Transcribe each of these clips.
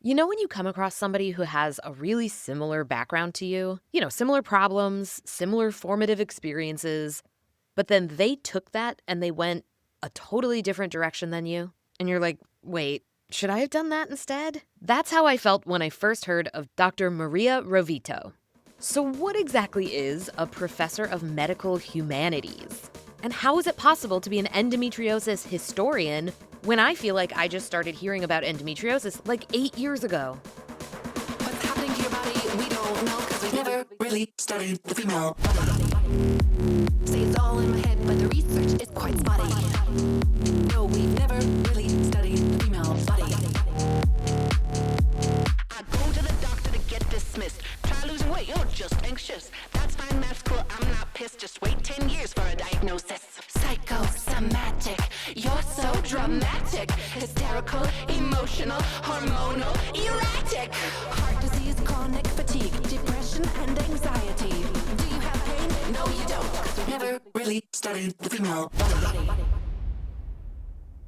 You know when you come across somebody who has a really similar background to you? Similar problems, similar formative experiences, but then they took that and they went a totally different direction than you? And you're like, wait, should I have done that instead? That's how I felt when I first heard of Dr. Maria Rovito. So what exactly is a professor of medical humanities? And how is it possible to be an endometriosis historian when I feel like I just started hearing about endometriosis like 8 years ago? What's happening to your body, we don't know, because we've never really studied the female body. Say it's all in my head, but the research is quite spotty. No, we've never really studied the female body. I go to the doctor to get dismissed. Try losing weight, you're just anxious. That's fine, that's cool, I'm not pissed. Just wait 10 years for a diagnosis. Psychosomatic, you're so dramatic. Hysterical, emotional, hormonal, erratic. Heart disease, chronic fatigue, depression and anxiety. Do you have pain? No, you don't, because we've never really studied the female body.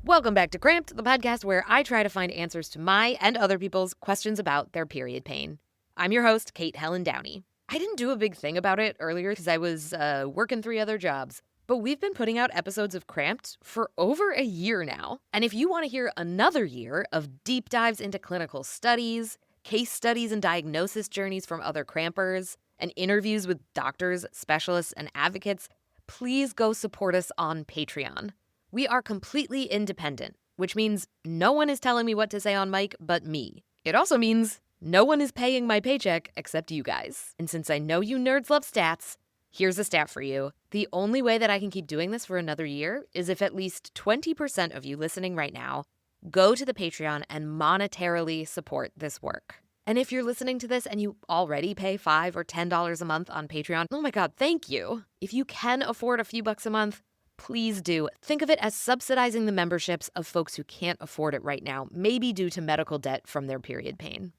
Welcome back to CRAMPED, the podcast where I try to find answers to my and other people's questions about their period pain. I'm your host, Kate Helen Downey. I didn't do a big thing about it earlier because I was working 3 other jobs, but we've been putting out episodes of CRAMPED for over a year now. And if you want to hear another year of deep dives into clinical studies, case studies and diagnosis journeys from other crampers, and interviews with doctors, specialists, and advocates, please go support us on Patreon. We are completely independent, which means no one is telling me what to say on mic but me. It also means no one is paying my paycheck except you guys. And since I know you nerds love stats, here's a stat for you. The only way that I can keep doing this for another year is if at least 20% of you listening right now go to the Patreon and monetarily support this work. And if you're listening to this and you already pay $5 or $10 a month on Patreon, oh my God, thank you. If you can afford a few bucks a month, please do. Think of it as subsidizing the memberships of folks who can't afford it right now, maybe due to medical debt from their period pain.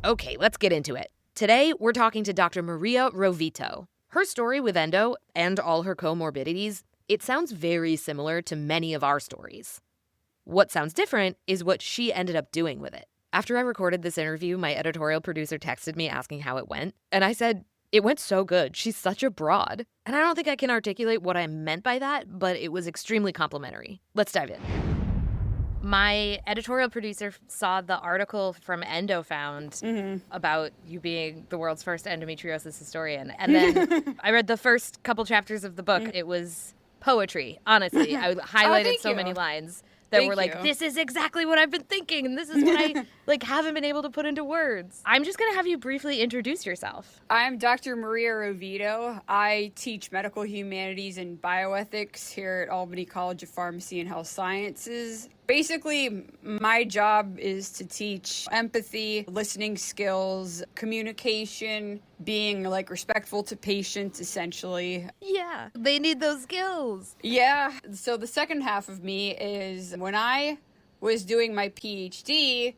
Okay, let's get into it. Today, we're talking to Dr. Maria Rovito. Her story with endo and all her comorbidities, it sounds very similar to many of our stories. What sounds different is what she ended up doing with it. After I recorded this interview, my editorial producer texted me asking how it went, and I said, it went so good. She's such a broad. And I don't think I can articulate what I meant by that, but it was extremely complimentary. Let's dive in. My editorial producer saw the article from EndoFound about you being the world's first endometriosis historian. And then I read the first couple chapters of the book. It was poetry, honestly. I highlighted so many lines that were like, this is exactly what I've been thinking, and this is what I haven't been able to put into words. I'm just going to have you briefly introduce yourself. I'm Dr. Maria Rovito. I teach medical humanities and bioethics here at Albany College of Pharmacy and Health Sciences. Basically, my job is to teach empathy, listening skills, communication, being respectful to patients, essentially. Yeah, they need those skills. Yeah. So the second half of me is when I was doing my PhD,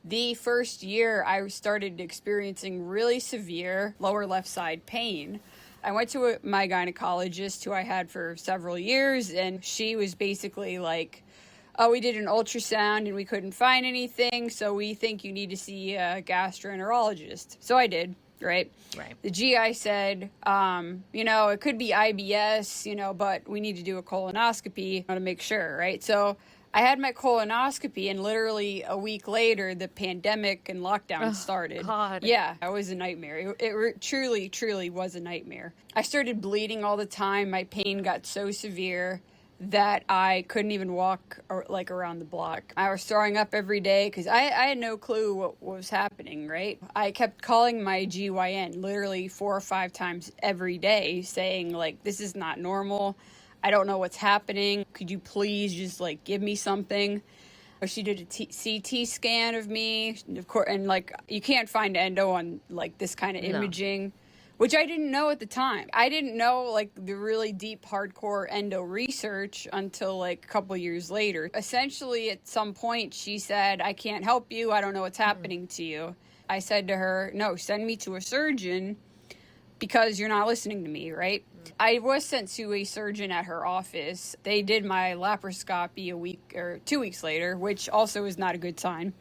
the first year I started experiencing really severe lower left side pain. I went to my gynecologist, who I had for several years, and she was basically like, oh, we did an ultrasound and we couldn't find anything, so we think you need to see a gastroenterologist. So I did, right? The GI said, it could be IBS, but we need to do a colonoscopy to make sure, right? So I had my colonoscopy, and literally a week later, the pandemic and lockdown started. God. Yeah, it was a nightmare. It truly, truly was a nightmare. I started bleeding all the time. My pain got so severe that I couldn't even walk around the block. I was throwing up every day because I had no clue what was happening, right? I kept calling my GYN literally 4 or 5 times every day saying, this is not normal. I don't know what's happening. Could you please just give me something? She did a CT scan of me, of course, and you can't find endo on this kind of imaging. Which I didn't know at the time. I didn't know the really deep hardcore endo research until a couple years later. Essentially, at some point, she said, I can't help you. I don't know what's happening to you. I said to her, no, send me to a surgeon because you're not listening to me, right? I was sent to a surgeon at her office. They did my laparoscopy a week or 2 weeks later, which also is not a good sign.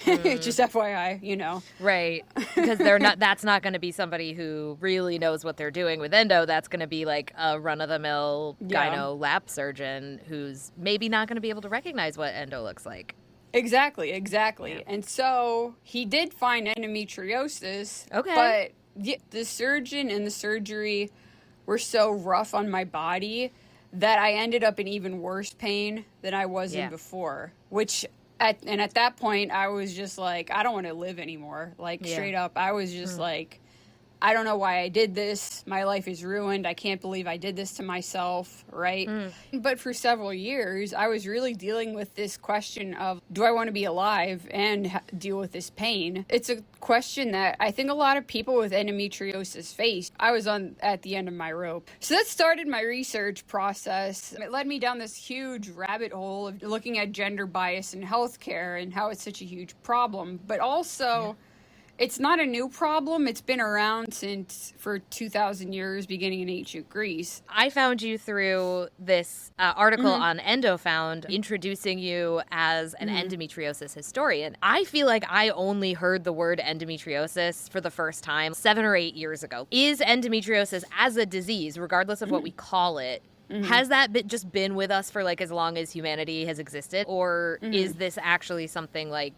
Just FYI, you know. Right. Because that's not going to be somebody who really knows what they're doing with endo. That's going to be like a run-of-the-mill gyno lap surgeon who's maybe not going to be able to recognize what endo looks like. Exactly. Yeah. And so he did find endometriosis. Okay. But the surgeon and the surgery were so rough on my body that I ended up in even worse pain than I was in before. Which, at that point, I was just like, I don't want to live anymore. Like, straight up, I was just like, I don't know why I did this. My life is ruined. I can't believe I did this to myself, right? But for several years, I was really dealing with this question of, do I want to be alive and deal with this pain? It's a question that I think a lot of people with endometriosis face. I was at the end of my rope. So that started my research process. It led me down this huge rabbit hole of looking at gender bias in healthcare and how it's such a huge problem. But also... It's not a new problem. It's been around for 2,000 years, beginning in ancient Greece. I found you through this article on EndoFound, introducing you as an endometriosis historian. I feel like I only heard the word endometriosis for the first time 7 or 8 years ago. Is endometriosis as a disease, regardless of what we call it, has that just been with us for like as long as humanity has existed? Or is this actually something like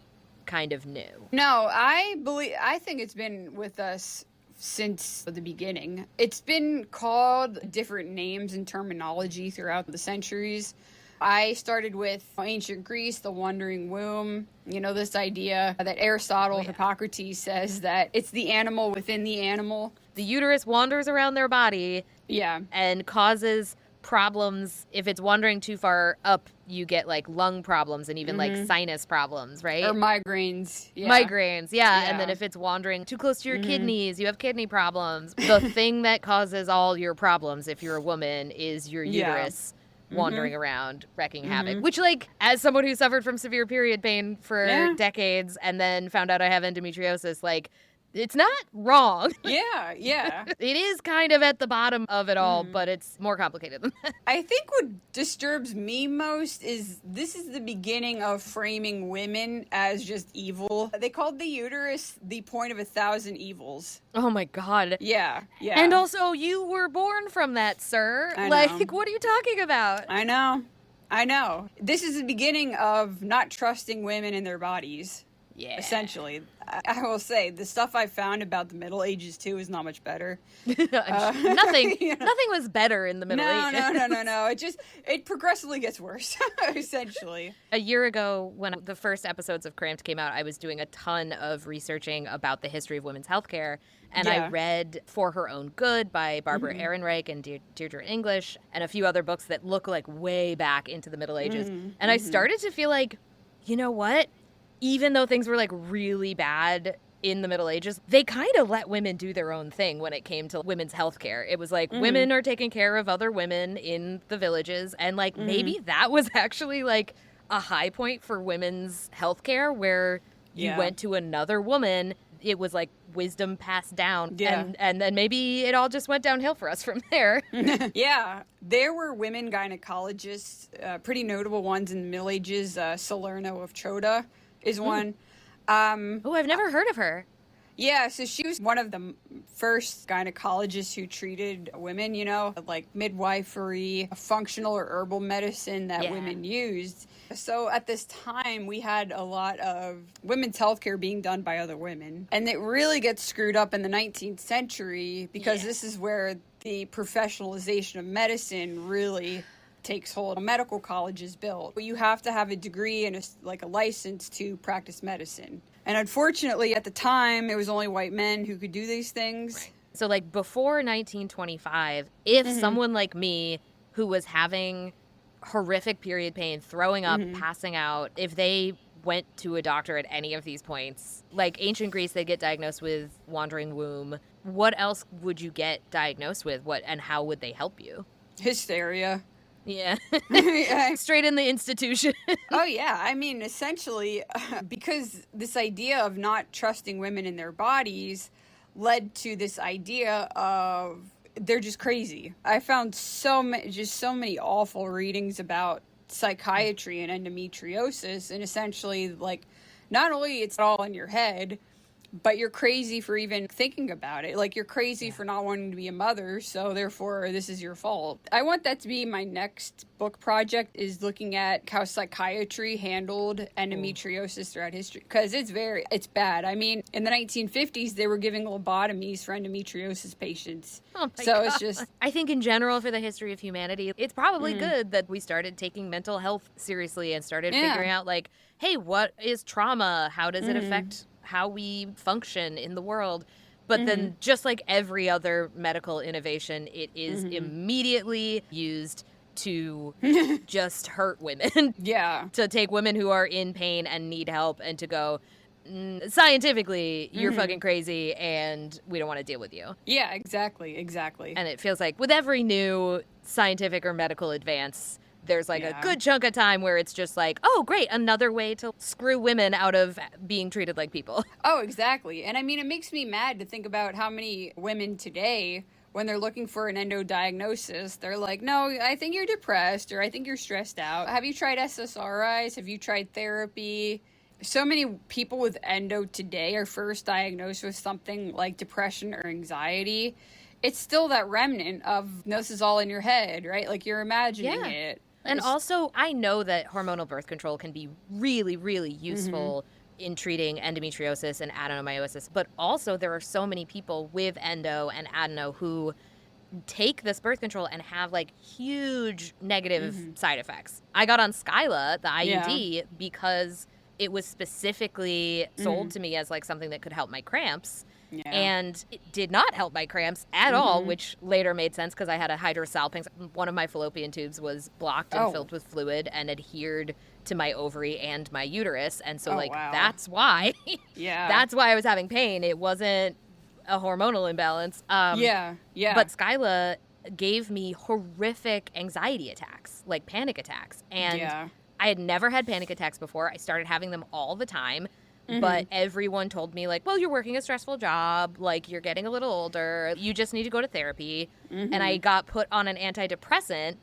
kind of new? No, I think it's been with us since the beginning. It's been called different names and terminology throughout the centuries. I started with ancient Greece, the wandering womb. You know, this idea that Aristotle, Hippocrates says that it's the animal within the animal. The uterus wanders around their body and causes problems. If it's wandering too far up, you get like lung problems and even like sinus problems, right? Or migraines. Migraines, and then if it's wandering too close to your kidneys, you have kidney problems. The thing that causes all your problems, if you're a woman, is your uterus wandering around wrecking havoc. Which, like, as someone who suffered from severe period pain for decades and then found out I have endometriosis, like, it's not wrong. Yeah. It is kind of at the bottom of it all, but it's more complicated than that. I think what disturbs me most is this is the beginning of framing women as just evil. They called the uterus the point of 1,000 evils. Oh my God. Yeah. And also, you were born from that, sir. Like, what are you talking about? I know. This is the beginning of not trusting women in their bodies. Yeah. Essentially. I will say, the stuff I found about the Middle Ages, too, is not much better. Nothing was better in the Middle Ages. No. It progressively gets worse, essentially. A year ago, when the first episodes of CRAMPED came out, I was doing a ton of researching about the history of women's healthcare. And I read For Her Own Good by Barbara Ehrenreich and Deirdre English, and a few other books that look like way back into the Middle Ages. And I started to feel like, you know what? Even though things were like really bad in the Middle Ages, they kind of let women do their own thing when it came to women's health care. It was like women are taking care of other women in the villages. And like maybe that was actually like a high point for women's health care where you went to another woman. It was like wisdom passed down. And then maybe it all just went downhill for us from there. There were women gynecologists, pretty notable ones in the Middle Ages. Salerno of Troda is one. I've never heard of her. Yeah, so she was one of the first gynecologists who treated women, you know, like midwifery, functional or herbal medicine that women used. So at this time, we had a lot of women's healthcare being done by other women. And it really gets screwed up in the 19th century because this is where the professionalization of medicine really takes hold. A medical college is built. You have to have a degree and a license to practice medicine. And unfortunately, at the time, it was only white men who could do these things. Right. So, like, before 1925, if someone like me who was having horrific period pain, throwing up, passing out, if they went to a doctor at any of these points, like ancient Greece, they get diagnosed with wandering womb. What else would you get diagnosed with? And how would they help you? Hysteria. Yeah. Straight in the institution. Oh, yeah. I mean, essentially, because this idea of not trusting women in their bodies led to this idea of they're just crazy. I found so many awful readings about psychiatry and endometriosis, and essentially, like, not only it's all in your head, but you're crazy for even thinking about it. Like, you're crazy for not wanting to be a mother, so therefore this is your fault. I want that to be my next book project, is looking at how psychiatry handled endometriosis throughout history, because it's bad. I mean, in the 1950s, they were giving lobotomies for endometriosis patients. Oh my so God. It's just... I think in general for the history of humanity, it's probably good that we started taking mental health seriously and started figuring out, like, hey, what is trauma? How does it affect how we function in the world? But then, just like every other medical innovation, it is immediately used to just hurt women. Yeah. To take women who are in pain and need help and to go, scientifically, you're fucking crazy and we don't want to deal with you. Yeah, exactly. And it feels like with every new scientific or medical advance, there's like a good chunk of time where it's just like, oh, great, another way to screw women out of being treated like people. Oh, exactly. And I mean, it makes me mad to think about how many women today, when they're looking for an endo diagnosis, they're like, no, I think you're depressed, or I think you're stressed out. Have you tried SSRIs? Have you tried therapy? So many people with endo today are first diagnosed with something like depression or anxiety. It's still that remnant of, no, this is all in your head, right? Like, you're imagining it. And also, I know that hormonal birth control can be really, really useful in treating endometriosis and adenomyosis. But also, there are so many people with endo and adeno who take this birth control and have, like, huge negative side effects. I got on Skyla, the IUD, because it was specifically sold to me as, like, something that could help my cramps. Yeah. And it did not help my cramps at all, which later made sense because I had a hydrosalpinx. One of my fallopian tubes was blocked and filled with fluid and adhered to my ovary and my uterus. And so, that's why. That's why I was having pain. It wasn't a hormonal imbalance. But Skyla gave me horrific anxiety attacks, like panic attacks. And I had never had panic attacks before. I started having them all the time. But everyone told me, like, well, you're working a stressful job, like, you're getting a little older, you just need to go to therapy. And I got put on an antidepressant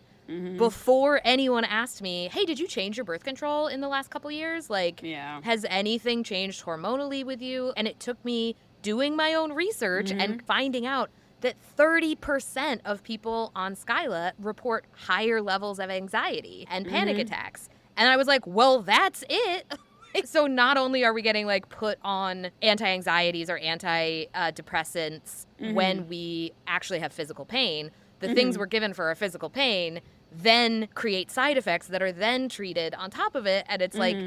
before anyone asked me, hey, did you change your birth control in the last couple years? Like, has anything changed hormonally with you? And it took me doing my own research and finding out that 30% of people on Skyla report higher levels of anxiety and panic attacks. And I was like, well, that's it. So not only are we getting, like, put on anti-anxieties or antidepressants when we actually have physical pain, the things we're given for our physical pain then create side effects that are then treated on top of it. And it's like,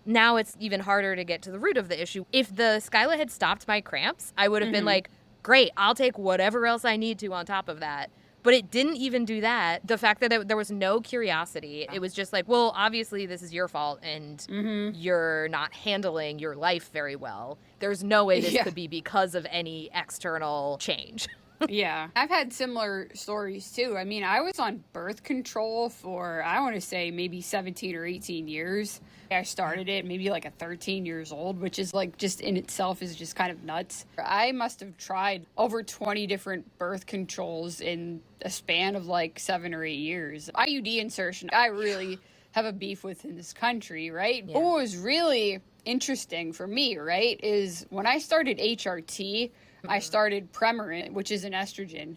now it's even harder to get to the root of the issue. If the Skyla had stopped my cramps, I would have been like, great, I'll take whatever else I need to on top of that. But it didn't even do that. The fact that there was no curiosity, it was just like, well, obviously this is your fault and you're not handling your life very well. There's no way this could be because of any external change. I've had similar stories too. I mean, I was on birth control for, I want to say, maybe 17 or 18 years. I started it maybe like at 13 years old, which is, like, just in itself is just kind of nuts. I must have tried over 20 different birth controls in a span of like 7 or 8 years. IUD insertion, I really have a beef with in this country, right? But what was really interesting for me, right, is when I started HRT, I started Premarin, which is an estrogen.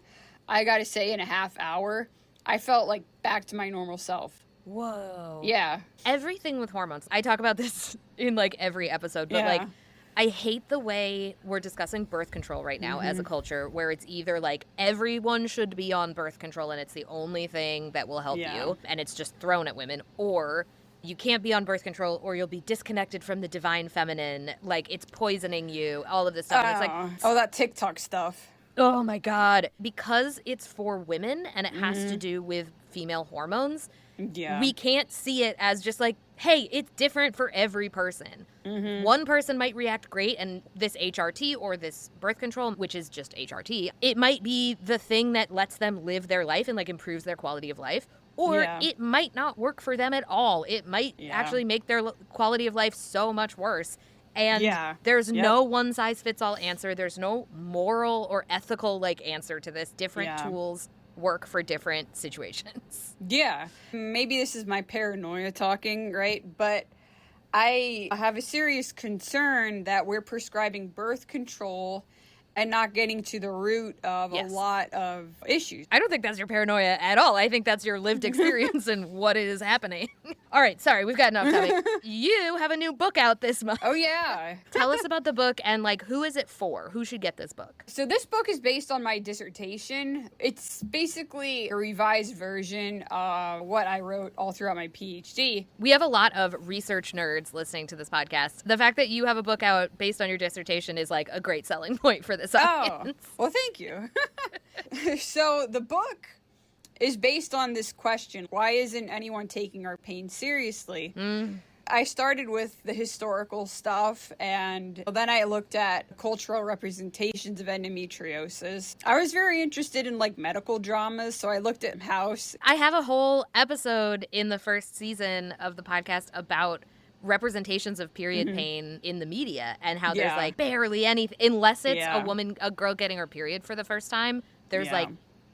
I gotta say, in a half hour, I felt like back to my normal self. Whoa. Yeah. Everything with hormones. I talk about this in, like, every episode, but, like, I hate the way we're discussing birth control right now as a culture, where it's either, like, everyone should be on birth control and it's the only thing that will help you, and it's just thrown at women, or you can't be on birth control or you'll be disconnected from the divine feminine, like, it's poisoning you, all of this stuff. And it's like, that TikTok stuff. Oh my God. Because it's for women and it has to do with female hormones, we can't see it as just like, hey, it's different for every person. One person might react great, and this HRT or this birth control, which is just HRT, it might be the thing that lets them live their life and, like, improves their quality of life. Or it might not work for them at all. It might actually make their quality of life so much worse. And there's no one size fits all answer. There's no moral or ethical answer to this. Different tools work for different situations. Yeah. Maybe this is my paranoia talking, right? But I have a serious concern that we're prescribing birth control and not getting to the root of a lot of issues. I don't think that's your paranoia at all. I think that's your lived experience and what is happening. All right, sorry, we've got enough topic. You have a new book out this month. Oh, yeah. Tell us about the book and, who is it for? Who should get this book? So this book is based on my dissertation. It's basically a revised version of what I wrote all throughout my PhD. We have a lot of research nerds listening to this podcast. The fact that you have a book out based on your dissertation is, a great selling point for this audience. Oh, well, thank you. So the book is based on this question: why isn't anyone taking our pain seriously? I started with the historical stuff, and then I looked at cultural representations of endometriosis. I was very interested in medical dramas, so I looked at House. I have a whole episode in the first season of the podcast about representations of period pain in the media and how there's barely anything, unless it's a girl getting her period for the first time. There's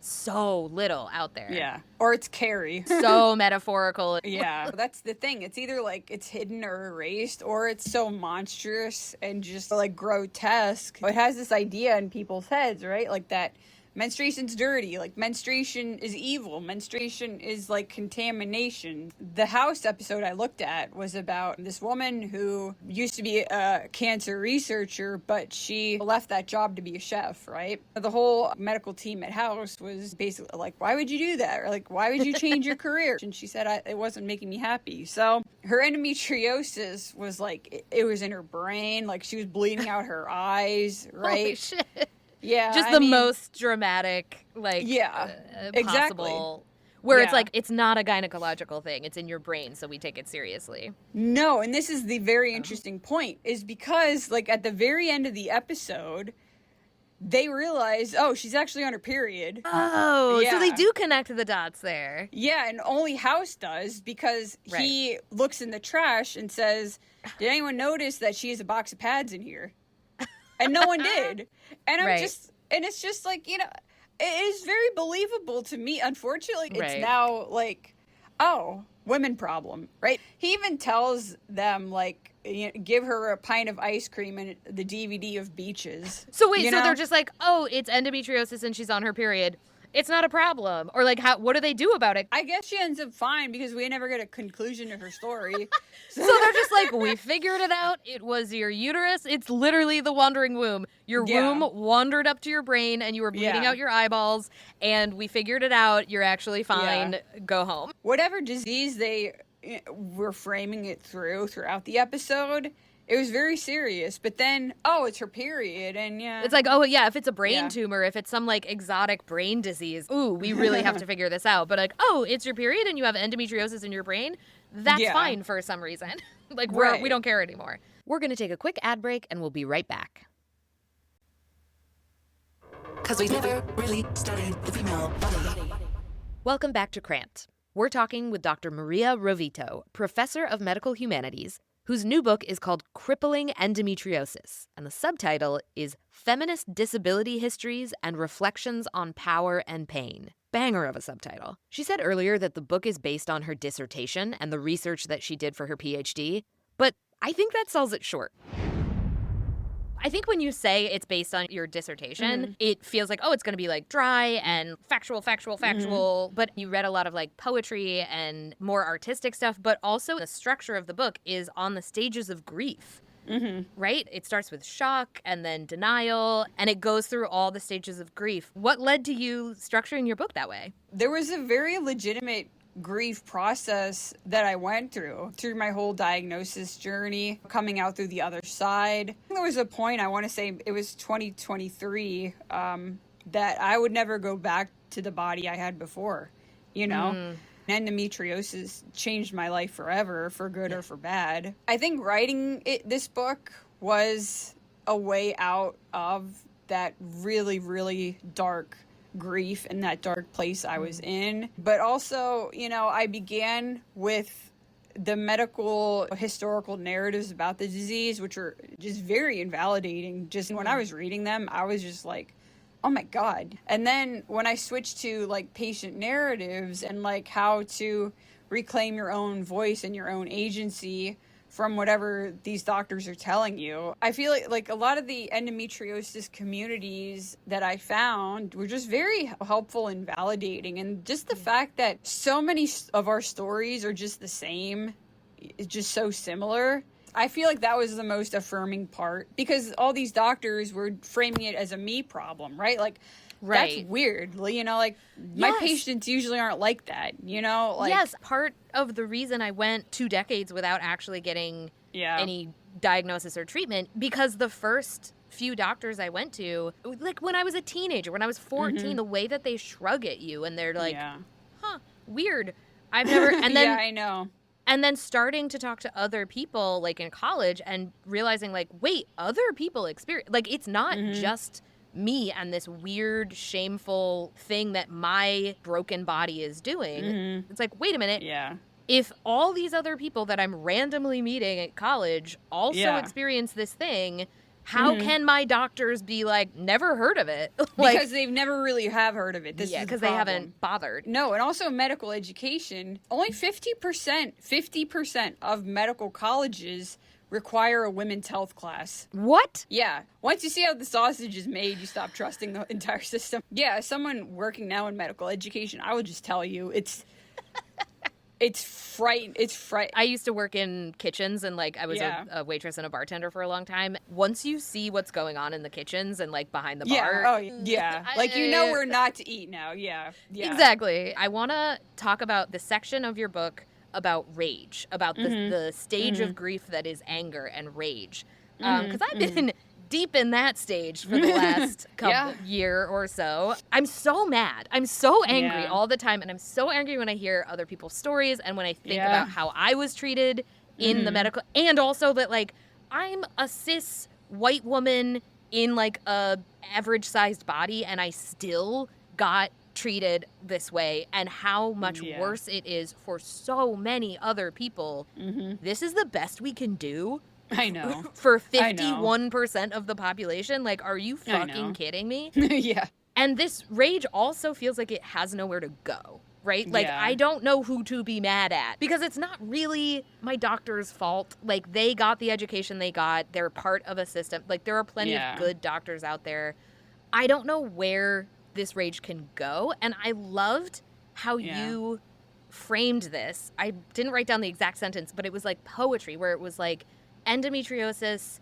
so little out there. Yeah. Or it's Carrie. So metaphorical. Yeah. That's the thing. It's either it's hidden or erased, or it's so monstrous and just grotesque. It has this idea in people's heads, right? That menstruation's dirty. Menstruation is evil. Menstruation is contamination. The House episode I looked at was about this woman who used to be a cancer researcher, but she left that job to be a chef, right? The whole medical team at House was basically why would you do that? Or why would you change your career? And she said, it wasn't making me happy. So her endometriosis was it was in her brain. She was bleeding out her eyes, right? Holy shit. Yeah, just most dramatic, exactly. Possible. Where it's it's not a gynecological thing; it's in your brain, so we take it seriously. No, and this is the very interesting point, is because at the very end of the episode, they realize, oh, she's actually on her period. Oh, so they do connect the dots there. Yeah, and only House does, because he looks in the trash and says, "Did anyone notice that she has a box of pads in here?" And no one did. And I'm just, and it's just it is very believable to me. Unfortunately, it's now oh, women problem, right? He even tells them give her a pint of ice cream and the DVD of Beaches. So wait, so they're just oh, it's endometriosis and she's on her period. It's not a problem. Or what do they do about it? I guess she ends up fine because we never get a conclusion to her story. So they're just we figured it out. It was your uterus. It's literally the wandering womb. Your womb wandered up to your brain and you were bleeding out your eyeballs, and we figured it out. You're actually fine. Go home. Whatever disease they were framing it throughout the episode, it was very serious. But then, oh, it's her period, and it's oh yeah, if it's a brain tumor, if it's some exotic brain disease, ooh, we really have to figure this out. But oh, it's your period and you have endometriosis in your brain, that's fine for some reason. We don't care anymore. We're gonna take a quick ad break and we'll be right back. 'Cause we never really studied the female body. Welcome back to CRAMPED. We're talking with Dr. Maria Rovito, professor of medical humanities, whose new book is called Crippling Endometriosis, and the subtitle is Feminist Disability Histories and Reflections on Power and Pain. Banger of a subtitle. She said earlier that the book is based on her dissertation and the research that she did for her PhD, but I think that sells it short. I think when you say it's based on your dissertation, it feels oh, it's going to be dry and factual. But you read a lot of poetry and more artistic stuff, but also the structure of the book is on the stages of grief. Right? It starts with shock and then denial, and it goes through all the stages of grief. What led to you structuring your book that way? There was a very legitimate grief process that I went through my whole diagnosis journey, coming out through the other side. There was a point, I want to say it was 2023, that I would never go back to the body I had before, Endometriosis changed my life forever, for good or for bad. I think writing this book was a way out of that really, really dark grief and that dark place I was in. But also, I began with the medical historical narratives about the disease, which are just very invalidating. Just when I was reading them, I was just like, oh my God. And then when I switched to like patient narratives and like how to reclaim your own voice and your own agency from whatever these doctors are telling you, I feel like a lot of the endometriosis communities that I found were just very helpful and validating. And just the fact that so many of our stories are just the same, it's just so similar. I feel like that was the most affirming part, because all these doctors were framing it as a me problem, right? Like, Right. that's weird. You know, like, my patients usually aren't like that, you know? Like, yes, part of the reason I went 2 decades without actually getting any diagnosis or treatment, because the first few doctors I went to, like when I was a teenager, when I was 14, the way that they shrug at you and they're like, huh, weird. I've never, and then, yeah, I know. And then starting to talk to other people, like in college, and realizing, like, wait, other people experience, like, it's not just me and this weird, shameful thing that my broken body is doing. It's like, wait a minute. Yeah. If all these other people that I'm randomly meeting at college also experience this thing, how can my doctors be like, never heard of it? Like, because they've never really have heard of it. This is because they haven't bothered. No, and also medical education, only 50% of medical colleges require a women's health class. What? Yeah. Once you see how the sausage is made, you stop trusting the entire system. Yeah, as someone working now in medical education, I will just tell you, it's frightening. I used to work in kitchens, and like I was a waitress and a bartender for a long time. Once you see what's going on in the kitchens and like behind the bar. Oh, yeah. Like, you know where not to eat now. Yeah. Exactly. I want to talk about the section of your book about rage, about the stage of grief that is anger and rage. Because I've been deep in that stage for the last year or so. I'm so mad. I'm so angry all the time. And I'm so angry when I hear other people's stories and when I think about how I was treated in the medical, and also that like I'm a cis white woman in like a average sized body and I still got treated this way, and how much worse it is for so many other people. This is the best we can do. I know. For 51% of the population. Like, are you fucking kidding me? Yeah. And this rage also feels like it has nowhere to go, right? Like, I don't know who to be mad at, because it's not really my doctor's fault. Like, they got the education they got. They're part of a system. Like, there are plenty of good doctors out there. I don't know where this rage can go. And I loved how you framed this. I didn't write down the exact sentence, but it was like poetry, where it was like, endometriosis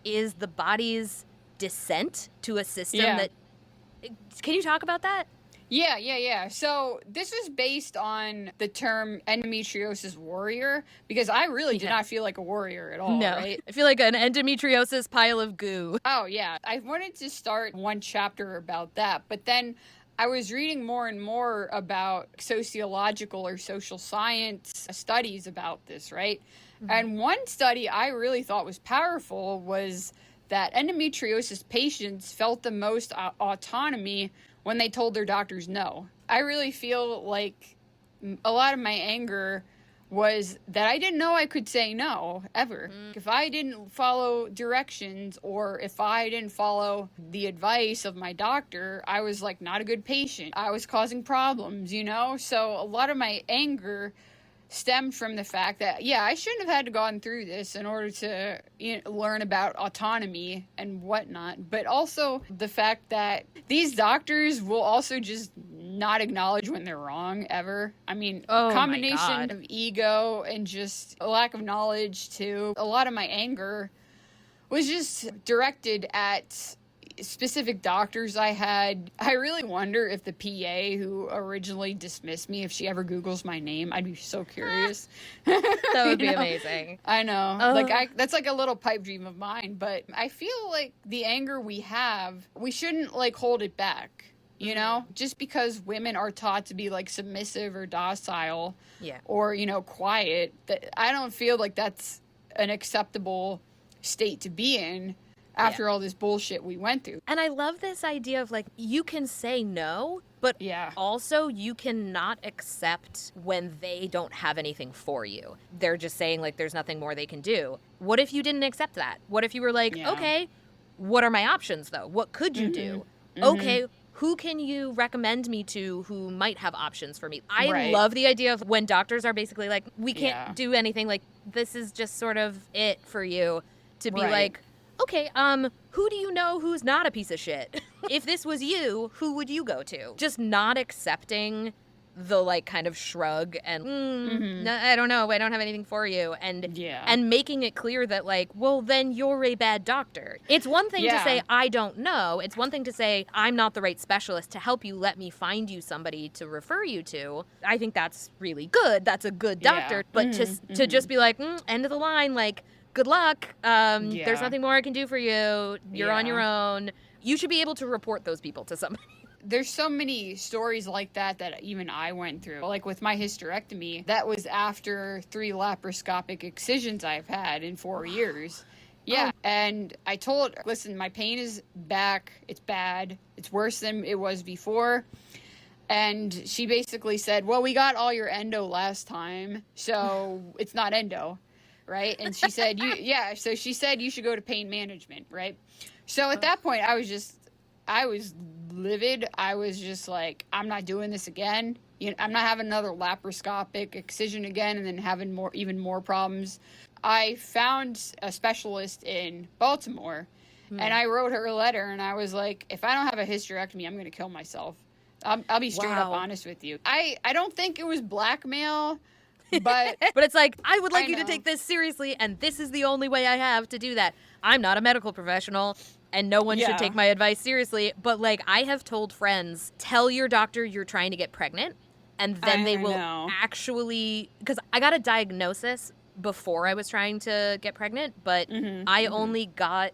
is the body's descent to a system that... Can you talk about that? Yeah. So this was based on the term endometriosis warrior, because I really did not feel like a warrior at all, right? I feel like an endometriosis pile of goo. Oh, yeah. I wanted to start one chapter about that, but then I was reading more and more about sociological or social science studies about this, right? And one study I really thought was powerful was that endometriosis patients felt the most autonomy when they told their doctors no. I really feel like a lot of my anger was that I didn't know I could say no, ever. If I didn't follow directions, or if I didn't follow the advice of my doctor, I was like not a good patient. I was causing problems, you know? So a lot of my anger stemmed from the fact that, I shouldn't have had to gone through this in order to learn about autonomy and whatnot. But also the fact that these doctors will also just not acknowledge when they're wrong, ever. I mean, combination of ego and just a lack of knowledge, too. A lot of my anger was just directed at specific doctors I had. I really wonder if the PA who originally dismissed me, if she ever Googles my name, I'd be so curious. That would be amazing. I know. That's like a little pipe dream of mine, but I feel like the anger we have, we shouldn't like hold it back. You know, just because women are taught to be like submissive or docile or, quiet, that I don't feel like that's an acceptable state to be in. after all this bullshit we went through. And I love this idea of like, you can say no, but also you cannot accept when they don't have anything for you. They're just saying like, there's nothing more they can do. What if you didn't accept that? What if you were like, okay, what are my options though? What could you do? Okay, who can you recommend me to who might have options for me? I love the idea of when doctors are basically like, we can't do anything, like, this is just sort of it for you, to be like, okay, who do you know who's not a piece of shit? If this was you, who would you go to? Just not accepting the, like, kind of shrug and, no, I don't know, I don't have anything for you. And making it clear that, like, well, then you're a bad doctor. It's one thing to say, I don't know. It's one thing to say, I'm not the right specialist to help you. Let me find you somebody to refer you to. I think that's really good. That's a good doctor. But to just be like, end of the line, like, good luck. There's nothing more I can do for you. You're on your own. You should be able to report those people to somebody. There's so many stories like that even I went through. Like with my hysterectomy, that was after 3 laparoscopic excisions I've had in 4 years. Yeah. And I told her, listen, my pain is back. It's bad. It's worse than it was before. And she basically said, well, we got all your endo last time, so it's not endo. Right. And she said, so she said you should go to pain management. Right. So at that point, I was livid. I was just like, I'm not doing this again. I'm not having another laparoscopic excision again and then having even more problems. I found a specialist in Baltimore and I wrote her a letter and I was like, if I don't have a hysterectomy, I'm going to kill myself. I'll be straight up honest with you. I don't think it was blackmail. But it's like, I would like you to take this seriously, and this is the only way I have to do that. I'm not a medical professional, and no one should take my advice seriously. But, like, I have told friends, tell your doctor you're trying to get pregnant, and then they will actually... Because I got a diagnosis before I was trying to get pregnant, but I got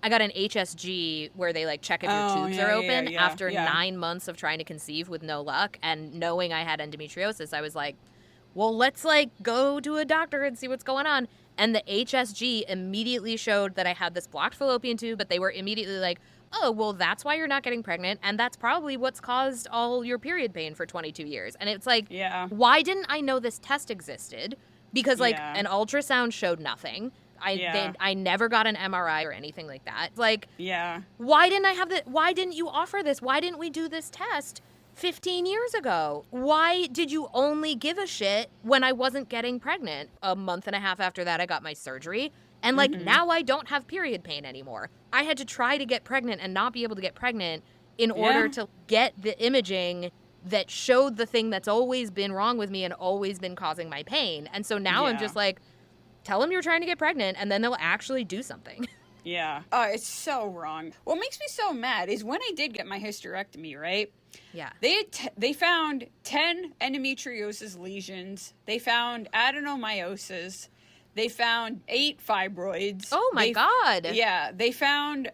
an HSG where they, like, check if your tubes are open after 9 months of trying to conceive with no luck. And knowing I had endometriosis, I was like... well, let's, like, go to a doctor and see what's going on. And the HSG immediately showed that I had this blocked fallopian tube, but they were immediately like, oh, well, that's why you're not getting pregnant, and that's probably what's caused all your period pain for 22 years. And it's like, why didn't I know this test existed? Because, like, an ultrasound showed nothing. I never got an MRI or anything like that. Like, why didn't I have why didn't you offer this? Why didn't we do this test 15 years ago? Why did you only give a shit when I wasn't getting pregnant? A month and a half after that, I got my surgery. And, like, now I don't have period pain anymore. I had to try to get pregnant and not be able to get pregnant in order to get the imaging that showed the thing that's always been wrong with me and always been causing my pain. And so now I'm just like, tell them you're trying to get pregnant, and then they'll actually do something. Yeah. Oh, it's so wrong. What makes me so mad is when I did get my hysterectomy, right? Yeah. They found 10 endometriosis lesions. They found adenomyosis. They found 8 fibroids. Oh, my God. Yeah. They found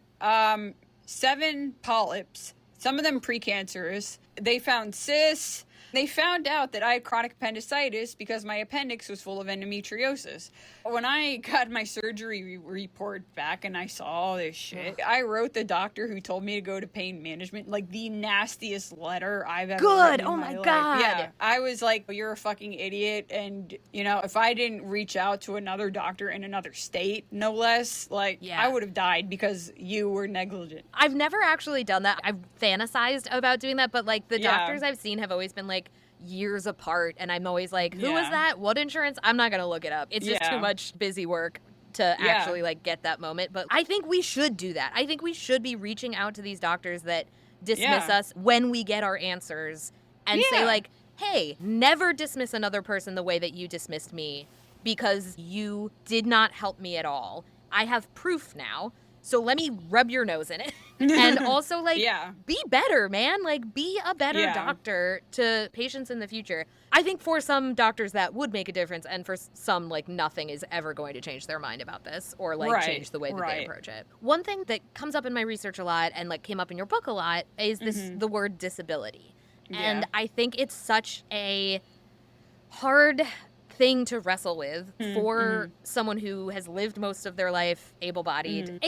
7 polyps, some of them precancerous. They found cysts. They found out that I had chronic appendicitis because my appendix was full of endometriosis. When I got my surgery report back and I saw all this shit, I wrote the doctor who told me to go to pain management, like, the nastiest letter I've ever written in my life. God. Yeah. I was like, you're a fucking idiot. And, you know, if I didn't reach out to another doctor in another state, no less, like, I would have died because you were negligent. I've never actually done that. I've fantasized about doing that, but, like, the doctors I've seen have always been, like, years apart, and I'm always like, who was that? What insurance? I'm not gonna look it up. It's just too much busy work to actually, like, get that moment. But I think we should do that. I think we should be reaching out to these doctors that dismiss us when we get our answers and say, like, hey, never dismiss another person the way that you dismissed me because you did not help me at all. I have proof now, so let me rub your nose in it. And also, like, be better, man. Like, be a better doctor to patients in the future. I think for some doctors that would make a difference, and for some, like, nothing is ever going to change their mind about this or, like, change the way that they approach it. One thing that comes up in my research a lot and, like, came up in your book a lot is the word disability. And I think it's such a hard thing to wrestle with for someone who has lived most of their life able-bodied,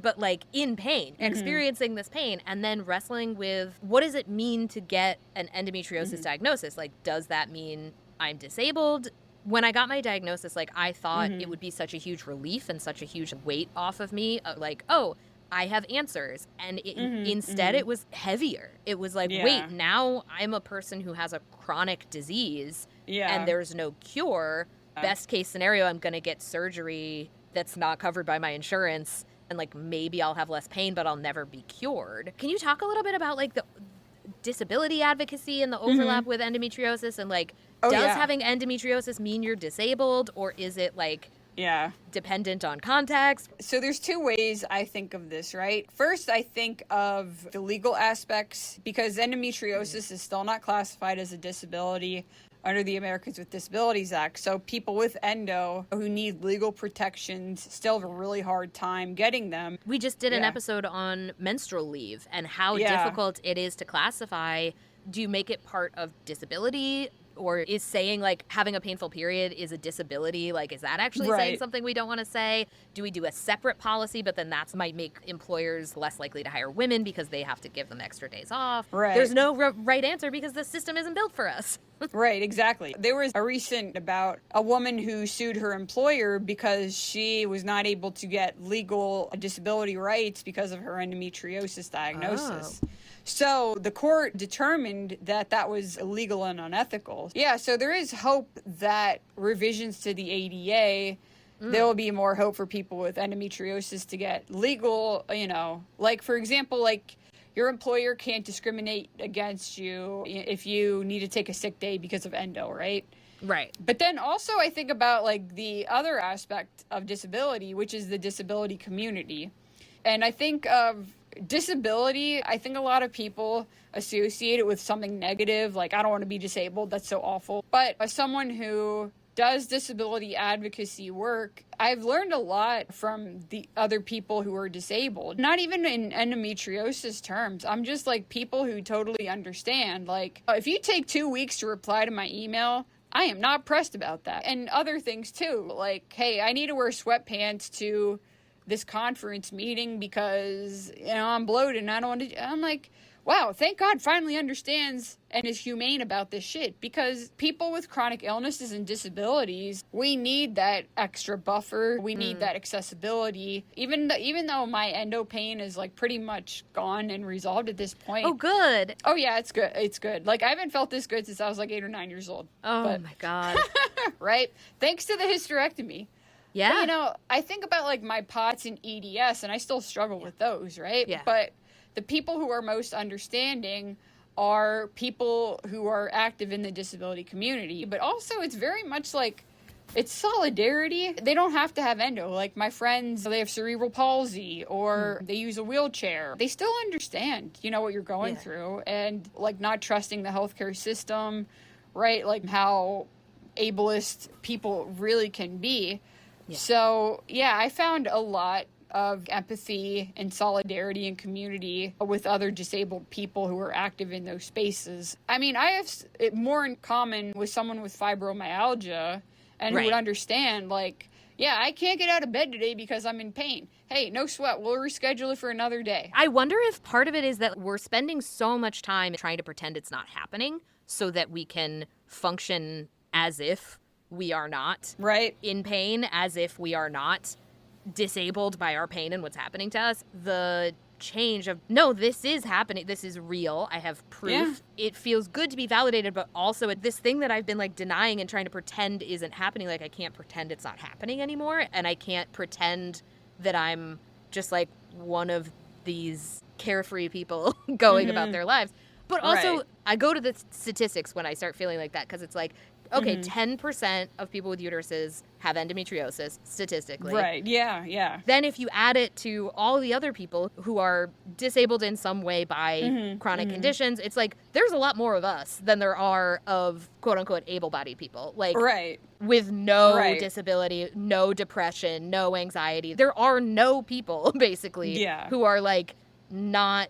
but like in pain, experiencing this pain, and then wrestling with what does it mean to get an endometriosis diagnosis? Like, does that mean I'm disabled? When I got my diagnosis, like, I thought it would be such a huge relief and such a huge weight off of me. Like, oh, I have answers. And instead, it was heavier. It was like, wait, now I'm a person who has a chronic disease and there's no cure. Best case scenario, I'm going to get surgery that's not covered by my insurance. And, like, maybe I'll have less pain, but I'll never be cured. Can you talk a little bit about, like, the disability advocacy and the overlap with endometriosis? And, like, does having endometriosis mean you're disabled, or is it, like, dependent on context? So there's two ways I think of this, right? First, I think of the legal aspects, because endometriosis is still not classified as a disability under the Americans with Disabilities Act. So people with endo who need legal protections still have a really hard time getting them. We just did an episode on menstrual leave and how difficult it is to classify. Do you make it part of disability? Or is saying, like, having a painful period is a disability? Like, is that actually saying something we don't want to say? Do we do a separate policy, but then that might make employers less likely to hire women because they have to give them extra days off? Right. There's no right answer because the system isn't built for us. Right, exactly. There was a recent about a woman who sued her employer because she was not able to get legal disability rights because of her endometriosis diagnosis. Oh. So the court determined that that was illegal and unethical. Yeah, so there is hope that revisions to the ADA, there will be more hope for people with endometriosis to get legal, you know, like, for example, like, your employer can't discriminate against you if you need to take a sick day because of endo, right? Right. But then also I think about, like, the other aspect of disability, which is the disability community. And I think of disability, I think a lot of people associate it with something negative, like, I don't want to be disabled, that's so awful. But as someone who does disability advocacy work, I've learned a lot from the other people who are disabled. Not even in endometriosis terms. I'm just, like, people who totally understand. Like, if you take 2 weeks to reply to my email, I am not pressed about that. And other things too. Like, hey, I need to wear sweatpants to this conference meeting because, you know, I'm bloated and I don't want to. I'm like, wow, thank God finally understands and is humane about this shit, because people with chronic illnesses and disabilities, we need that extra buffer. We need that accessibility. Even though my endo pain is, like, pretty much gone and resolved at this point. Oh, good. Oh, yeah, it's good. It's good. Like, I haven't felt this good since I was, like, 8 or 9 years old. Oh, my God. Right? Thanks to the hysterectomy. Yeah. But, you know, I think about, like, my POTS and EDS, and I still struggle with those, right? Yeah. But the people who are most understanding are people who are active in the disability community. But also, it's very much like, it's solidarity. They don't have to have endo. Like, my friends, they have cerebral palsy or they use a wheelchair. They still understand, you know, what you're going through, and, like, not trusting the healthcare system, right? Like, how ableist people really can be. Yeah. So, yeah, I found a lot of empathy and solidarity and community with other disabled people who are active in those spaces. I mean, I have it more in common with someone with fibromyalgia and who would understand, like, yeah, I can't get out of bed today because I'm in pain. Hey, no sweat. We'll reschedule it for another day. I wonder if part of it is that we're spending so much time trying to pretend it's not happening so that we can function as if we are not in pain, as if we are not disabled by our pain and what's happening to us. The change of, no, this is happening, this is real, I have proof, it feels good to be validated, but also this thing that I've been, like, denying and trying to pretend isn't happening, like, I can't pretend it's not happening anymore, and I can't pretend that I'm just, like, one of these carefree people going about their lives. But also, I go to the statistics when I start feeling like that, because it's like, okay, 10% of people with uteruses have endometriosis, statistically. Right, yeah. Then if you add it to all the other people who are disabled in some way by chronic conditions, it's like, there's a lot more of us than there are of quote-unquote able-bodied people. Like, with no disability, no depression, no anxiety. There are no people, basically, who are, like, not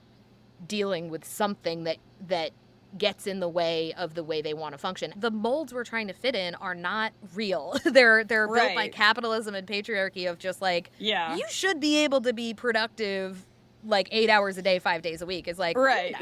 dealing with something that gets in the way of the way they want to function. The molds we're trying to fit in are not real. They're built by capitalism and patriarchy of just like, you should be able to be productive like 8 hours a day, 5 days a week. Is like, right.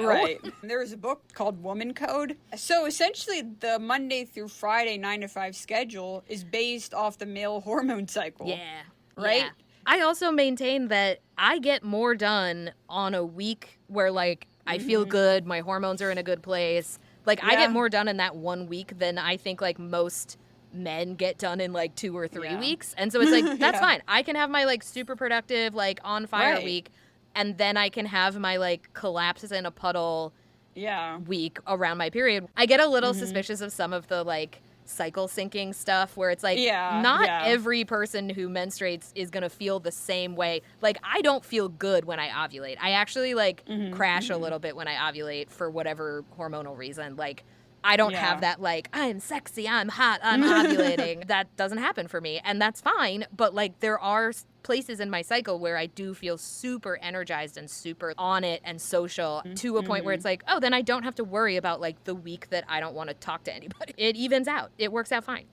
There was a book called Woman Code. So essentially the Monday through Friday 9 to 5 schedule is based off the male hormone cycle. Yeah. Right? Yeah. I also maintain that I get more done on a week where like I feel good, my hormones are in a good place. Like I get more done in that 1 week than I think like most men get done in like 2 or 3 weeks. And so it's like, that's fine. I can have my like super productive, like on fire week. And then I can have my, like, collapses in a puddle week around my period. I get a little suspicious of some of the, like, cycle syncing stuff where it's like, not every person who menstruates is going to feel the same way. Like, I don't feel good when I ovulate. I actually, like, crash a little bit when I ovulate for whatever hormonal reason. Like, I don't have that, like, I'm sexy, I'm hot, I'm ovulating. That doesn't happen for me. And that's fine. But, like, there are places in my cycle where I do feel super energized and super on it and social to a point where it's like, oh, then I don't have to worry about, like, the week that I don't want to talk to anybody. It evens out. It works out fine.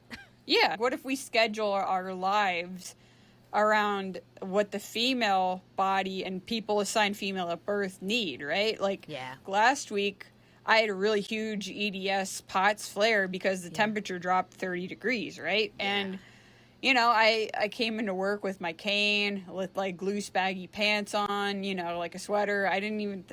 Yeah. What if we schedule our lives around what the female body and people assigned female at birth need, right? Like, last week, I had a really huge EDS POTS flare because the temperature dropped 30 degrees, right? And, you know, I came into work with my cane, with, like, loose baggy pants on, you know, like a sweater. I don't even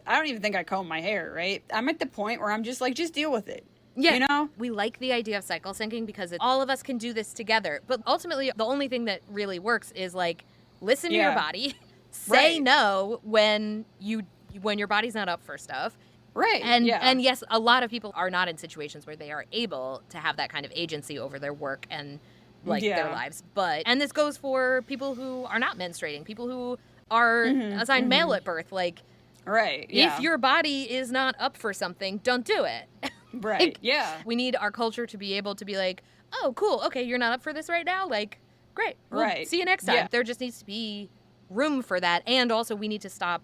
think I combed my hair, right? I'm at the point where I'm just like, just deal with it. Yeah. You know? We like the idea of cycle syncing because all of us can do this together. But ultimately, the only thing that really works is, like, listen to your body, say no when your body's not up for stuff. Right. And yes, a lot of people are not in situations where they are able to have that kind of agency over their work and like their lives. And this goes for people who are not menstruating, people who are assigned male at birth. Like, if your body is not up for something, don't do it. Right. Like, we need our culture to be able to be like, oh, cool. Okay, you're not up for this right now. Like, great. We'll see you next time. There just needs to be room for that. And also we need to stop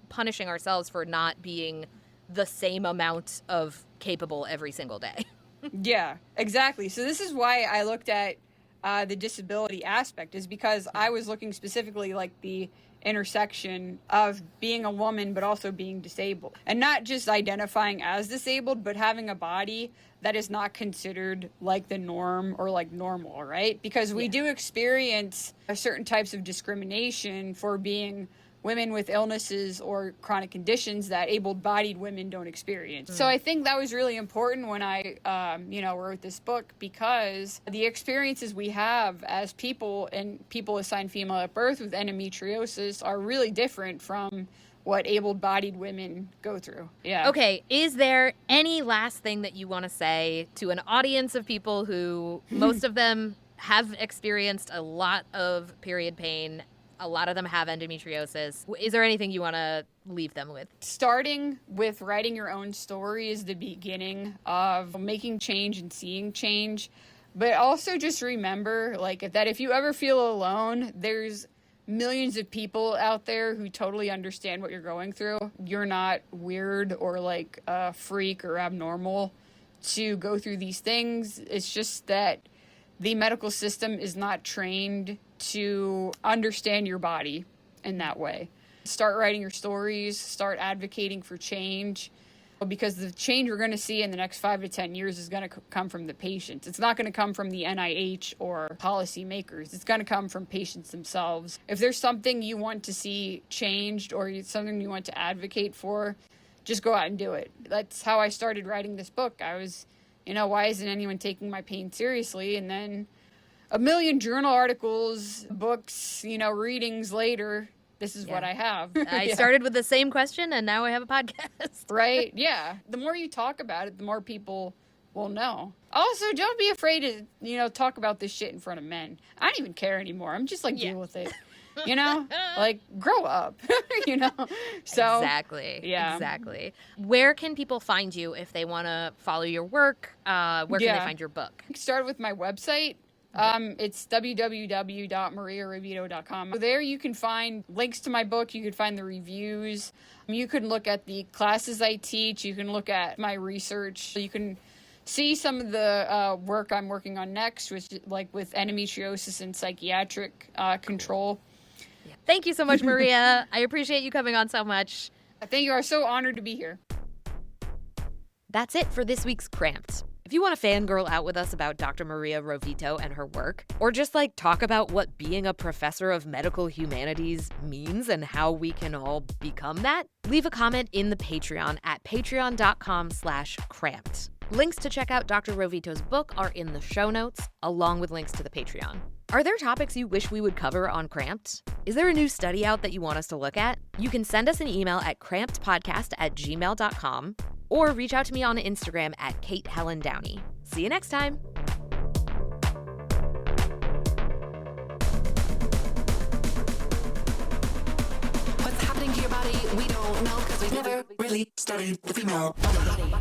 punishing ourselves for not being the same amount of capable every single day. Yeah, exactly. So this is why I looked at the disability aspect, is because I was looking specifically like the intersection of being a woman but also being disabled, and not just identifying as disabled but having a body that is not considered like the norm or like normal, right? Because we do experience certain types of discrimination for being women with illnesses or chronic conditions that able-bodied women don't experience. So I think that was really important when I, wrote this book, because the experiences we have as people and people assigned female at birth with endometriosis are really different from what able-bodied women go through. Yeah. Okay, is there any last thing that you want to say to an audience of people who, most of them have experienced a lot of period pain, a lot of them have endometriosis. Is there anything you want to leave them with? Starting with writing your own story is the beginning of making change and seeing change. But also just remember, like, that if you ever feel alone, there's millions of people out there who totally understand what you're going through. You're not weird or like a freak or abnormal to go through these things. It's just that the medical system is not trained to understand your body in that way. Start writing your stories, start advocating for change, because the change we're going to see in the next 5 to 10 years is going to come from the patients. It's not going to come from the NIH or policymakers. It's going to come from patients themselves. If there's something you want to see changed or something you want to advocate for, just go out and do it. That's how I started writing this book. I was, why isn't anyone taking my pain seriously? And then a million journal articles, books, readings later, this is what I have. I started with the same question, and now I have a podcast. Right? Yeah. The more you talk about it, the more people will know. Also, don't be afraid to, talk about this shit in front of men. I don't even care anymore. I'm just like, deal with it. Like, grow up, So exactly. Yeah. Exactly. Where can people find you if they want to follow your work? Where can they find your book? Start with my website, It's www.mariarovito.com. There you can find links to my book. You can find the reviews. You can look at the classes I teach. You can look at my research. You can see some of the work I'm working on next, which like with endometriosis and psychiatric control. Thank you so much, Maria. I appreciate you coming on so much. Thank you. I'm so honored to be here. That's it for this week's Cramped. If you want to fangirl out with us about Dr. Maria Rovito and her work, or just like talk about what being a professor of medical humanities means and how we can all become that, leave a comment in the Patreon at patreon.com/cramped. Links to check out Dr. Rovito's book are in the show notes, along with links to the Patreon. Are there topics you wish we would cover on Cramped? Is there a new study out that you want us to look at? You can send us an email at crampedpodcast@gmail.com or reach out to me on Instagram at Kate Helen Downey. See you next time. What's happening to your body? We don't know because we've never really studied the female body.